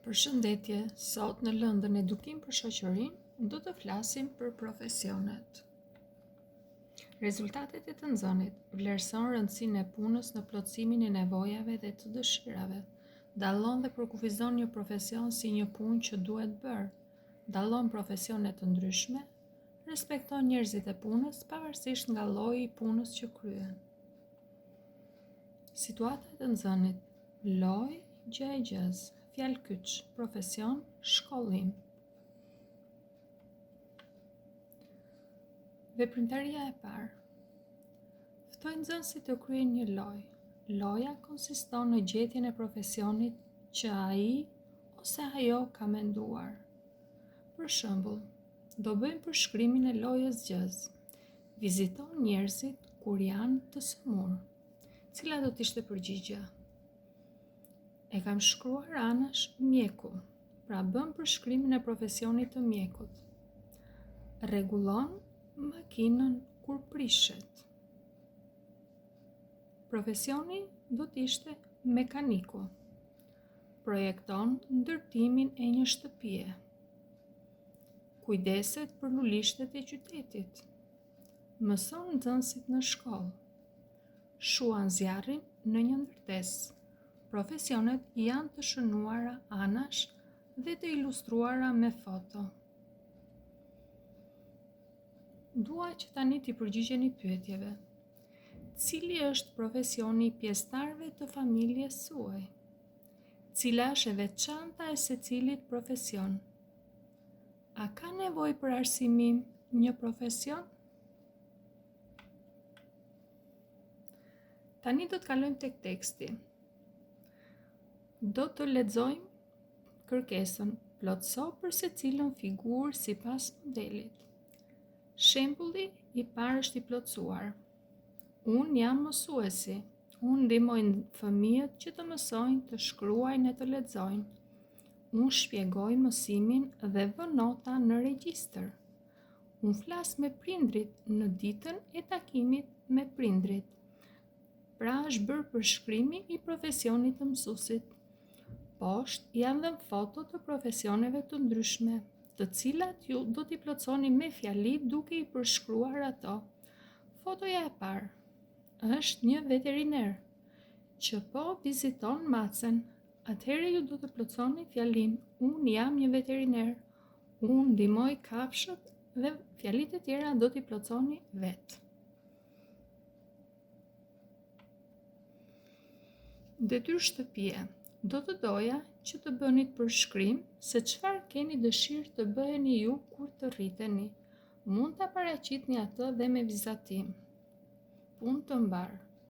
Përshëndetje, sot në lëndën Edukim për shoqërinë do të flasim për profesionet. Rezultatet e të nxënit vlerëson rëndësinë e punës në plotësimin e nevojave dhe të dëshirave. Dallon dhe përkufizon një profesion si një punë që duhet bërë. Dallon profesione të ndryshme, respekton njerëzit e punës pavarësisht nga lloji i punës që kryen. Situata e të nxënit: lojë, gjë e gjës, fjalë kyç, profesion, shkollim. Veprimtaria e parë. Ftoj nxënësit të kryejnë një lojë. Loja konsiston në gjetjen e profesionit që ai ose ajo ka menduar. Për shembull, do bëjmë përshkrimin e lojës gjës. Viziton njerëzit kur janë të sëmurë. Cila do të ishte përgjigjja? E kam shkruar anash mjeku, pra bëm përshkrimin e profesionit të mjekut. Rregullon makinën kur prishet. Profesioni do të ishte mekaniku. Projekton ndërtimin e një shtëpie. Kujdeset për lulishtet e qytetit. Mëson nxënësit në shkollë. Shuan zjarrin në një ndërtesë. Profesionet janë të shënuara anash dhe të ilustruara me foto. Dua që tani t'i përgjigjeni pyetjeve. Cili është profesioni i pjesëtarëve të familjes suaj? Cila është e veçanta e secilit profesion? A ka nevojë për arsimim një profesion? Tani do të kalojmë tek teksti. Do të lexojmë kërkesën: plotëso për secilën figurë sipas modelit. Shembulli i parë është i plotësuar. Unë jam mësuesi. Unë ndihmoj fëmijët që të mësojnë të shkruajnë e të lexojnë. Unë shpjegoj mësimin dhe vë nota në regjistër. Unë flas me prindrit në ditën e takimit me prindrit. Pra është bërë përshkrimi i profesionit të mësuesit. Poshtë janë dhënë foto të profesioneve të ndryshme, të cilat ju do t'i plotësoni me fjali duke i përshkruar ato. Fotoja e parë është një veteriner që po viziton macen. Atëherë ju do të plotësoni fjalin: unë jam një veteriner. Unë ndihmoj kafshët dhe fjalit e tjera do t'i plotësoni vetë. Detyrë shtëpie. Do të doja që të bëni përshkrim se çfarë keni dëshirë të bëheni ju kur të rriteni. Mund ta paraqitni atë dhe me vizatim. Punë të mbarë.